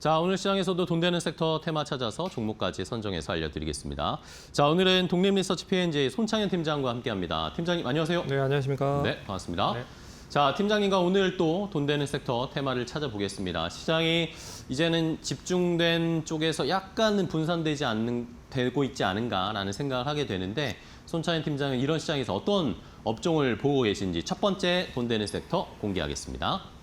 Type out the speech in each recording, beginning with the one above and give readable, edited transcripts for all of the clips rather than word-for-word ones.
자, 오늘 시장에서도 돈 되는 섹터 테마 찾아서 종목까지 선정해서 알려드리겠습니다. 자, 오늘은 독립리서치 P&G 손창현 팀장과 함께합니다. 팀장님, 안녕하세요. 네, 안녕하십니까. 네, 반갑습니다. 네. 자, 팀장님과 오늘 또 돈 되는 섹터 테마를 찾아보겠습니다. 시장이 이제는 집중된 쪽에서 약간은 되고 있지 않은가라는 생각을 하게 되는데 손창현 팀장은 이런 시장에서 어떤 업종을 보고 계신지 첫 번째 돈 되는 섹터 공개하겠습니다.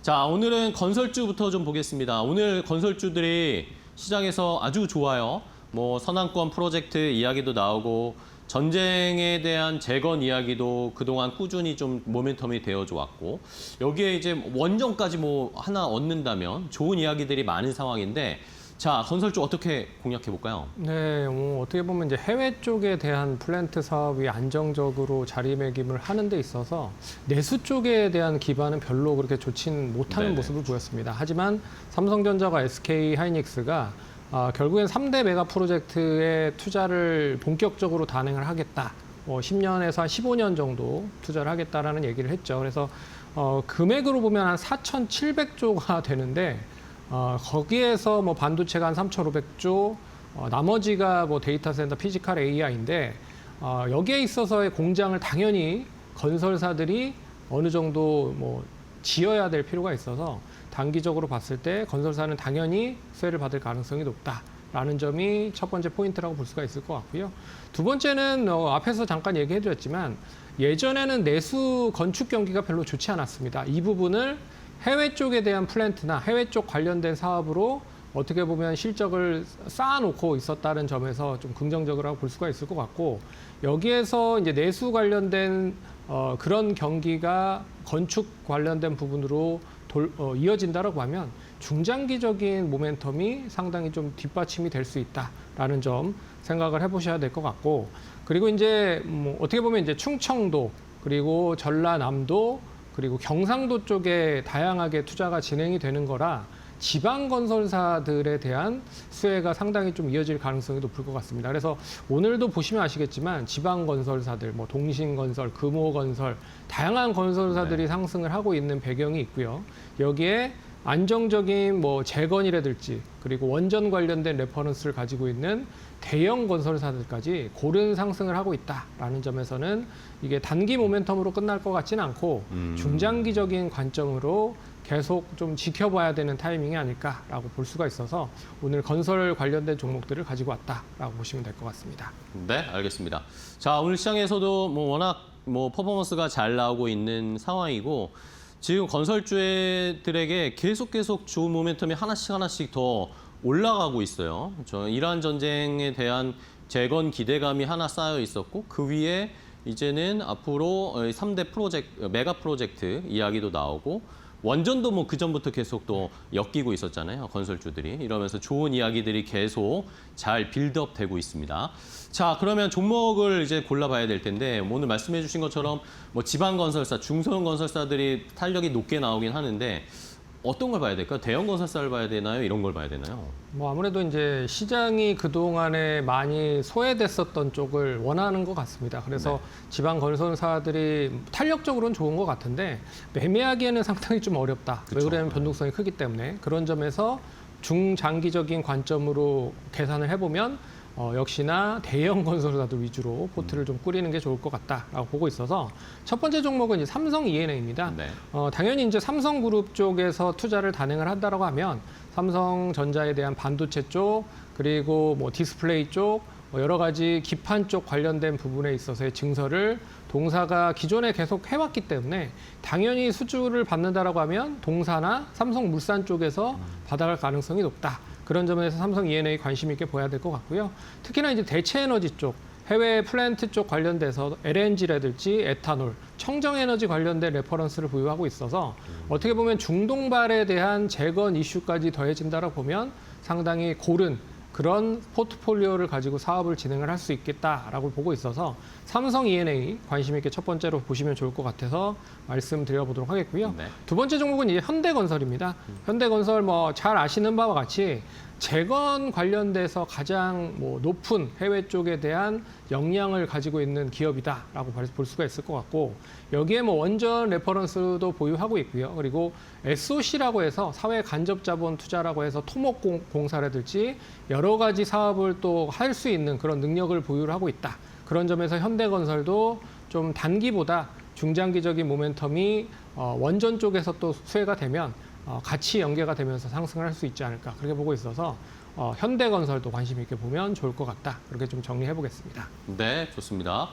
자, 오늘은 건설주부터 좀 보겠습니다. 오늘 건설주들이 시장에서 아주 좋아요. 뭐 선안권 프로젝트 이야기도 나오고 전쟁에 대한 재건 이야기도 그동안 꾸준히 좀 모멘텀이 되어져 왔고 여기에 이제 원전까지 뭐 하나 얻는다면 좋은 이야기들이 많은 상황인데 자, 건설주 어떻게 공략해 볼까요? 네, 어떻게 보면 이제 해외 쪽에 대한 플랜트 사업이 안정적으로 자리매김을 하는 데 있어서 내수 쪽에 대한 기반은 별로 그렇게 좋지는 못하는 네네. 모습을 보였습니다. 하지만 삼성전자와 SK 하이닉스가 결국엔 3대 메가 프로젝트에 투자를 본격적으로 단행을 하겠다. 10년에서 한 15년 정도 투자를 하겠다라는 얘기를 했죠. 그래서 금액으로 보면 한 4,700조가 되는데 거기에서 뭐 반도체가 한 3,500조, 나머지가 뭐 데이터 센터, 피지컬 AI인데 여기에 있어서의 공장을 당연히 건설사들이 어느 정도 뭐 지어야 될 필요가 있어서 단기적으로 봤을 때 건설사는 당연히 수혜를 받을 가능성이 높다라는 점이 첫 번째 포인트라고 볼 수가 있을 것 같고요. 두 번째는 앞에서 잠깐 얘기해드렸지만 예전에는 내수 건축 경기가 별로 좋지 않았습니다. 이 부분을 해외 쪽에 대한 플랜트나 해외 쪽 관련된 사업으로 어떻게 보면 실적을 쌓아놓고 있었다는 점에서 좀 긍정적이라고 볼 수가 있을 것 같고 여기에서 이제 내수 관련된 그런 경기가 건축 관련된 부분으로 이어진다라고 하면 중장기적인 모멘텀이 상당히 좀 뒷받침이 될 수 있다라는 점 생각을 해보셔야 될 것 같고 그리고 이제 뭐 어떻게 보면 이제 충청도 그리고 전라남도 그리고 경상도 쪽에 다양하게 투자가 진행이 되는 거라 지방 건설사들에 대한 수혜가 상당히 좀 이어질 가능성이 높을 것 같습니다. 그래서 오늘도 보시면 아시겠지만 지방 건설사들, 뭐 동신건설, 금호건설, 다양한 건설사들이 상승을 하고 있는 배경이 있고요. 여기에 안정적인 뭐 재건이라든지 그리고 원전 관련된 레퍼런스를 가지고 있는 대형 건설사들까지 고른 상승을 하고 있다라는 점에서는 이게 단기 모멘텀으로 끝날 것 같지는 않고 중장기적인 관점으로 계속 좀 지켜봐야 되는 타이밍이 아닐까라고 볼 수가 있어서 오늘 건설 관련된 종목들을 가지고 왔다라고 보시면 될 것 같습니다. 네, 알겠습니다. 자, 오늘 시장에서도 뭐 워낙 뭐 퍼포먼스가 잘 나오고 있는 상황이고 지금 건설주들에게 계속 좋은 모멘텀이 하나씩 더 올라가고 있어요. 이란 전쟁에 대한 재건 기대감이 하나 쌓여 있었고 그 위에 이제는 앞으로 3대 메가 프로젝트 이야기도 나오고 원전도 뭐 그전부터 계속 또 엮이고 있었잖아요. 건설주들이. 이러면서 좋은 이야기들이 계속 잘 빌드업 되고 있습니다. 자, 그러면 종목을 이제 골라봐야 될 텐데 오늘 말씀해 주신 것처럼 뭐 지방 건설사, 중소형 건설사들이 탄력이 높게 나오긴 하는데 어떤 걸 봐야 될까요? 대형 건설사를 봐야 되나요? 이런 걸 봐야 되나요? 뭐 아무래도 이제 시장이 그동안에 많이 소외됐었던 쪽을 원하는 것 같습니다. 그래서 지방 건설사들이 탄력적으로는 좋은 것 같은데 매매하기에는 상당히 좀 어렵다. 왜 그러냐면 변동성이 크기 때문에 그런 점에서 중장기적인 관점으로 계산을 해보면 역시나 대형 건설사들 위주로 포트를 좀 꾸리는 게 좋을 것 같다라고 보고 있어서 첫 번째 종목은 이제 삼성 E&A입니다. 네. 당연히 이제 삼성그룹 쪽에서 투자를 단행을 한다라고 하면 삼성전자에 대한 반도체 쪽 그리고 뭐 디스플레이 쪽 여러 가지 기판 쪽 관련된 부분에 있어서의 증설을 동사가 기존에 계속 해왔기 때문에 당연히 수주를 받는다라고 하면 동사나 삼성물산 쪽에서 받아갈 가능성이 높다. 그런 점에서 삼성 E&A 관심 있게 보여야 될 것 같고요. 특히나 이제 대체 에너지 쪽, 해외 플랜트 쪽 관련돼서 LNG라든지 에탄올, 청정에너지 관련된 레퍼런스를 보유하고 있어서 어떻게 보면 중동발에 대한 재건 이슈까지 더해진다고 보면 상당히 고른 그런 포트폴리오를 가지고 사업을 진행을 할 수 있겠다라고 보고 있어서 삼성 E&A 관심 있게 첫 번째로 보시면 좋을 것 같아서 말씀드려보도록 하겠고요. 네. 두 번째 종목은 이제 현대건설입니다. 현대건설 뭐 잘 아시는 바와 같이 재건 관련돼서 가장 뭐 높은 해외 쪽에 대한 역량을 가지고 있는 기업이다라고 볼 수가 있을 것 같고 여기에 뭐 원전 레퍼런스도 보유하고 있고요. 그리고 SOC라고 해서 사회 간접 자본 투자라고 해서 토목공사라든지 여러 가지 사업을 또 할 수 있는 그런 능력을 보유를 하고 있다. 그런 점에서 현대건설도 좀 단기보다 중장기적인 모멘텀이 원전 쪽에서 또 수혜가 되면 같이 연계가 되면서 상승을 할 수 있지 않을까 그렇게 보고 있어서 현대건설도 관심 있게 보면 좋을 것 같다. 그렇게 좀 정리해 보겠습니다. 네, 좋습니다.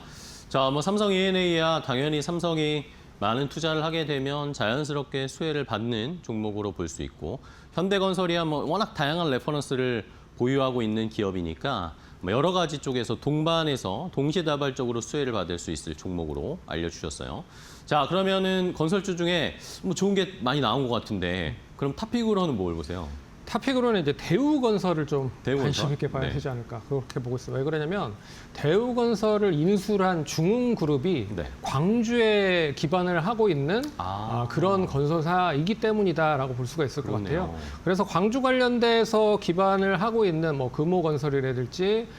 자, 뭐 삼성 E&A야 당연히 삼성이 많은 투자를 하게 되면 자연스럽게 수혜를 받는 종목으로 볼 수 있고 현대건설이야 뭐 워낙 다양한 레퍼런스를 보유하고 있는 기업이니까 뭐 여러 가지 쪽에서 동반해서 동시다발적으로 수혜를 받을 수 있을 종목으로 알려주셨어요. 자, 그러면은 건설주 중에 뭐 좋은 게 많이 나온 것 같은데 그럼 탑픽으로는 뭘 보세요? 탑픽으로는 이제 대우건설을 좀 대우건설? 관심 있게 봐야 네. 되지 않을까 그렇게 보고 있어요. 왜 그러냐면 대우건설을 인수한 중흥그룹이 네. 광주에 기반을 하고 있는 그런 건설사이기 때문이다라고 볼 수가 있을 그렇네요. 것 같아요. 그래서 광주 관련돼서 기반을 하고 있는 뭐 금호건설이라든지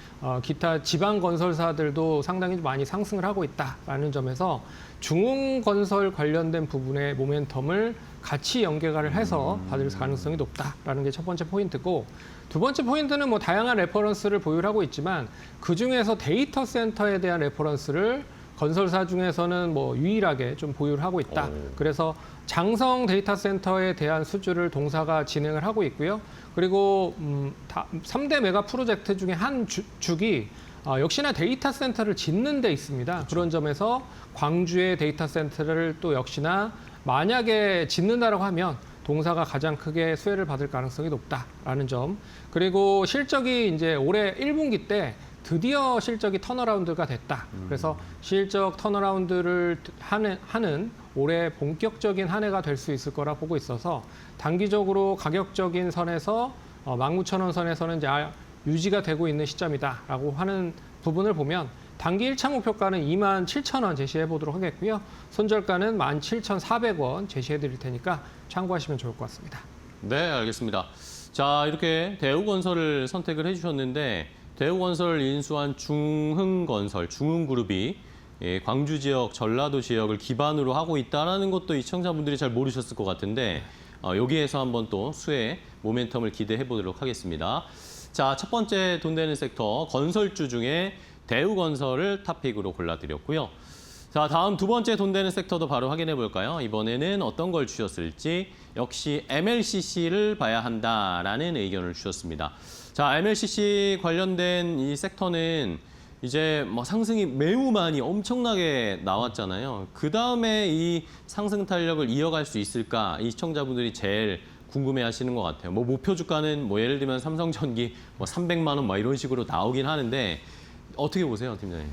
기타 지방 건설사들도 상당히 많이 상승을 하고 있다라는 점에서 중흥건설 관련된 부분의 모멘텀을 같이 연계를 해서 받을 가능성이 높다라는 게 첫 번째 포인트고 두 번째 포인트는 뭐 다양한 레퍼런스를 보유하고 있지만 그중에서 데이터 센터에 대한 레퍼런스를 건설사 중에서는 뭐 유일하게 좀 보유를 하고 있다. 그래서 장성 데이터 센터에 대한 수주를 동사가 진행을 하고 있고요. 그리고 3대 메가 프로젝트 중에 한 주기 역시나 데이터 센터를 짓는 데 있습니다. 그렇죠. 그런 점에서 광주의 데이터 센터를 또 역시나 만약에 짓는다라고 하면 동사가 가장 크게 수혜를 받을 가능성이 높다라는 점. 그리고 실적이 이제 올해 1분기 때 드디어 실적이 턴어라운드가 됐다. 그래서 실적 턴어라운드를 하는 올해 본격적인 한 해가 될 수 있을 거라 보고 있어서 단기적으로 가격적인 선에서 19,000원 선에서는 이제 유지가 되고 있는 시점이다라고 하는 부분을 보면 단기 1차 목표가는 27,000원 제시해 보도록 하겠고요. 손절가는 17,400원 제시해 드릴 테니까 참고하시면 좋을 것 같습니다. 네, 알겠습니다. 자, 이렇게 대우건설을 선택을 해주셨는데 대우건설을 인수한 중흥건설, 중흥그룹이 광주 지역, 전라도 지역을 기반으로 하고 있다는 것도 이 시청자분들이 잘 모르셨을 것 같은데 여기에서 한번 또 수혜 모멘텀을 기대해 보도록 하겠습니다. 자, 첫 번째 돈 되는 섹터 건설주 중에 대우건설을 탑픽으로 골라드렸고요. 자, 다음 두 번째 돈 되는 섹터도 바로 확인해 볼까요? 이번에는 어떤 걸 주셨을지 역시 MLCC를 봐야 한다라는 의견을 주셨습니다. 자, MLCC 관련된 이 섹터는 이제 뭐 상승이 매우 많이 엄청나게 나왔잖아요. 그 다음에 이 상승 탄력을 이어갈 수 있을까? 이 시청자분들이 제일 궁금해하시는 것 같아요. 뭐 목표 주가는 뭐 예를 들면 삼성전기 뭐 300만 원 막 이런 식으로 나오긴 하는데 어떻게 보세요, 팀장님?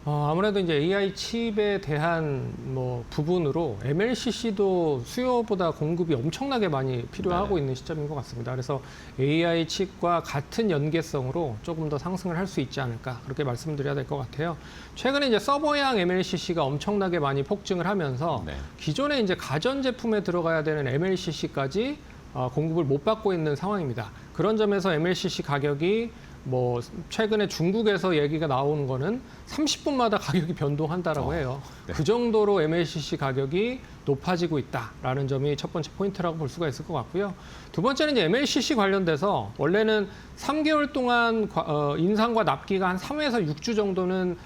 아무래도 이제 AI 칩에 대한 뭐 부분으로 MLCC도 수요보다 공급이 엄청나게 많이 필요하고 있는 시점인 것 같습니다. 그래서 AI 칩과 같은 연계성으로 조금 더 상승을 할 수 있지 않을까 그렇게 말씀드려야 될 것 같아요. 최근에 이제 서버형 MLCC가 엄청나게 많이 폭증을 하면서 기존에 이제 가전 제품에 들어가야 되는 MLCC까지 공급을 못 받고 있는 상황입니다. 그런 점에서 MLCC 가격이 뭐 최근에 중국에서 얘기가 나오는 거는 30분마다 가격이 변동한다라고 해요. 그 정도로 MLCC 가격이 높아지고 있다라는 점이 첫 번째 포인트라고 볼 수가 있을 것 같고요. 두 번째는 이제 MLCC 관련돼서 원래는 3개월 동안 인상과 납기가 한 3에서 6주 정도는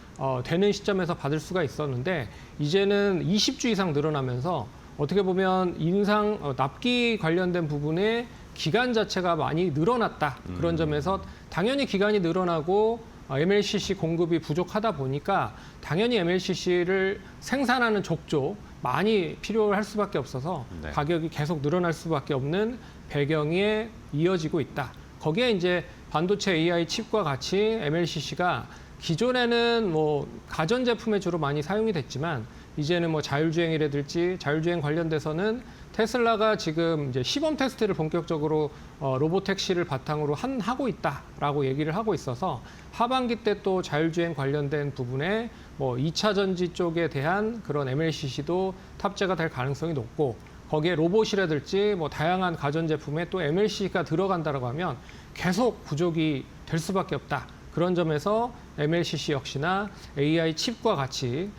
되는 시점에서 받을 수가 있었는데 이제는 20주 이상 늘어나면서 어떻게 보면 인상 납기 관련된 부분에 기간 자체가 많이 늘어났다. 그런 점에서 당연히 기간이 늘어나고 MLCC 공급이 부족하다 보니까 당연히 MLCC를 생산하는 족조 많이 필요할 수밖에 없어서 가격이 계속 늘어날 수밖에 없는 배경에 이어지고 있다. 거기에 이제 반도체 AI 칩과 같이 MLCC가 기존에는 뭐 가전제품에 주로 많이 사용이 됐지만 이제는 뭐 자율주행이라든지 자율주행 관련돼서는 테슬라가 지금 이제 시범 테스트를 본격적으로 로보택시를 바탕으로 하고 있다라고 얘기를 하고 있어서 하반기 때 또 자율주행 관련된 부분에 뭐 2차 전지 쪽에 대한 그런 MLCC도 탑재가 될 가능성이 높고 거기에 로봇이라든지 뭐 다양한 가전제품에 또 MLCC가 들어간다라고 하면 계속 부족이 될 수밖에 없다. 그런 점에서 MLCC 역시나 AI 칩과 같이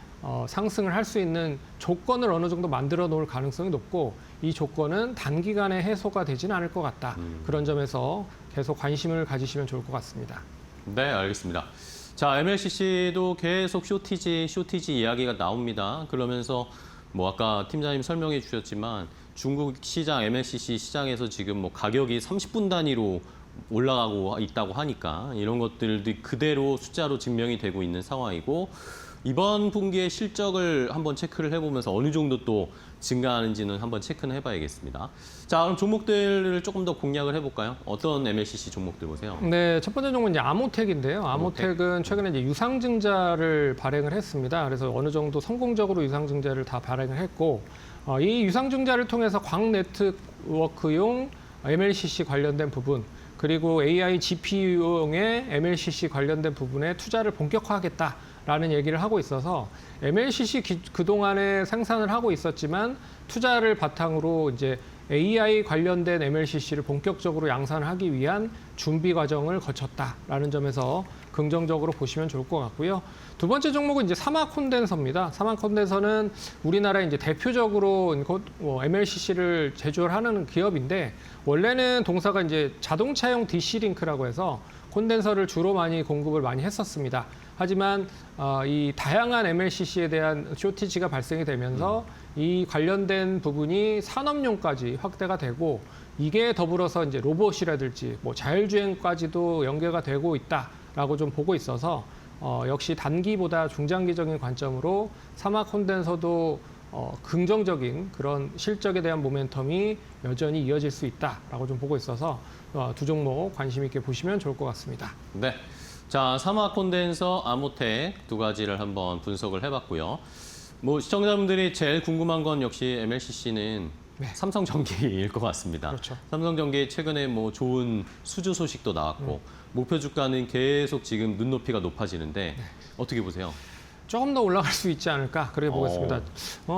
상승을 할 수 있는 조건을 어느 정도 만들어 놓을 가능성이 높고 이 조건은 단기간에 해소가 되지는 않을 것 같다. 그런 점에서 계속 관심을 가지시면 좋을 것 같습니다. 네, 알겠습니다. 자, MLCC도 계속 쇼티지 이야기가 나옵니다. 그러면서 뭐 아까 팀장님 설명해 주셨지만 중국 시장, MLCC 시장에서 지금 뭐 가격이 30분 단위로 올라가고 있다고 하니까 이런 것들도 그대로 숫자로 증명이 되고 있는 상황이고 이번 분기의 실적을 한번 체크를 해보면서 어느 정도 또 증가하는지는 한번 체크는 해봐야겠습니다. 자, 그럼 종목들을 조금 더 공략을 해볼까요? 어떤 MLCC 종목들 보세요? 네, 첫 번째 종목은 이제 아모텍인데요. 아모텍은 최근에 이제 유상증자를 발행을 했습니다. 그래서 어느 정도 성공적으로 유상증자를 다 발행을 했고, 이 유상증자를 통해서 광 네트워크용 MLCC 관련된 부분, 그리고 AI GPU용의 MLCC 관련된 부분에 투자를 본격화하겠다라는 얘기를 하고 있어서 MLCC 그동안에 생산을 하고 있었지만 투자를 바탕으로 이제 AI 관련된 MLCC를 본격적으로 양산을 하기 위한 준비 과정을 거쳤다라는 점에서 긍정적으로 보시면 좋을 것 같고요. 두 번째 종목은 이제 사마 콘덴서입니다. 사마 콘덴서는 우리나라 이제 대표적으로 MLCC를 제조를 하는 기업인데 원래는 동사가 이제 자동차용 DC 링크라고 해서 콘덴서를 주로 많이 공급을 많이 했었습니다. 하지만 이 다양한 MLCC에 대한 쇼티지가 발생이 되면서 이 관련된 부분이 산업용까지 확대가 되고 이게 더불어서 이제 로봇이라든지 뭐 자율주행까지도 연계가 되고 있다라고 좀 보고 있어서 역시 단기보다 중장기적인 관점으로 사마 콘덴서도 긍정적인 그런 실적에 대한 모멘텀이 여전히 이어질 수 있다라고 좀 보고 있어서 두 종목 관심 있게 보시면 좋을 것 같습니다. 네. 자, 사마 콘덴서, 아모텍 두 가지를 한번 분석을 해봤고요. 뭐 시청자분들이 제일 궁금한 건 역시 MLCC는 네. 삼성전기일 것 같습니다. 그렇죠. 삼성전기 최근에 뭐 좋은 수주 소식도 나왔고 목표 주가는 계속 지금 눈높이가 높아지는데 어떻게 보세요? 조금 더 올라갈 수 있지 않을까 그렇게 보겠습니다.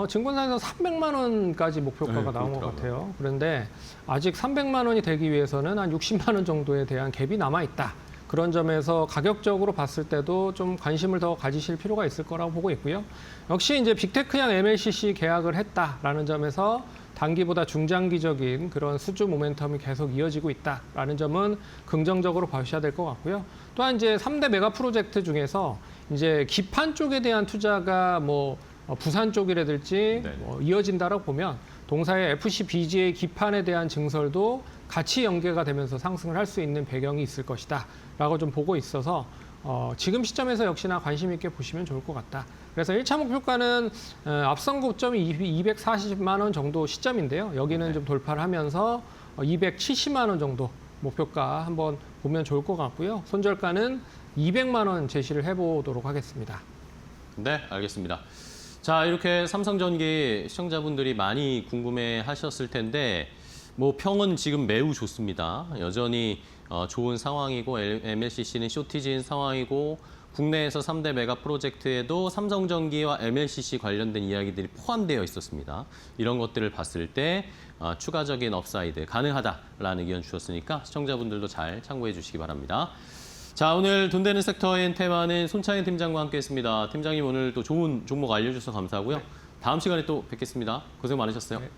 증권사에서 300만 원까지 목표가가 네, 나온 것 그렇더라고요. 같아요. 그런데 아직 300만 원이 되기 위해서는 한 60만 원 정도에 대한 갭이 남아 있다. 그런 점에서 가격적으로 봤을 때도 좀 관심을 더 가지실 필요가 있을 거라고 보고 있고요. 역시 이제 빅테크형 MLCC 계약을 했다라는 점에서 단기보다 중장기적인 그런 수주 모멘텀이 계속 이어지고 있다라는 점은 긍정적으로 봐주셔야 될 것 같고요. 또한 이제 3대 메가 프로젝트 중에서 이제 기판 쪽에 대한 투자가 뭐 부산 쪽이라든지 뭐 이어진다라고 보면 동사의 FC BGA 기판에 대한 증설도 같이 연계가 되면서 상승을 할 수 있는 배경이 있을 것이다라고 좀 보고 있어서 지금 시점에서 역시나 관심 있게 보시면 좋을 것 같다. 그래서 1차 목표가는 앞선 고점이 240만 원 정도 시점인데요. 여기는 좀 돌파를 하면서 270만 원 정도 목표가 한번 보면 좋을 것 같고요. 손절가는 200만 원 제시를 해보도록 하겠습니다. 네, 알겠습니다. 자, 이렇게 삼성전기 시청자분들이 많이 궁금해하셨을 텐데 뭐 평은 지금 매우 좋습니다. 여전히 좋은 상황이고 MLCC는 쇼티지인 상황이고 국내에서 3대 메가 프로젝트에도 삼성전기와 MLCC 관련된 이야기들이 포함되어 있었습니다. 이런 것들을 봤을 때 추가적인 업사이드 가능하다라는 의견 주셨으니까 시청자분들도 잘 참고해 주시기 바랍니다. 자, 오늘 돈 되는 섹터인 테마는 손창현 팀장과 함께했습니다. 팀장님 오늘 또 좋은 종목 알려주셔서 감사하고요. 다음 시간에 또 뵙겠습니다. 고생 많으셨어요. 네.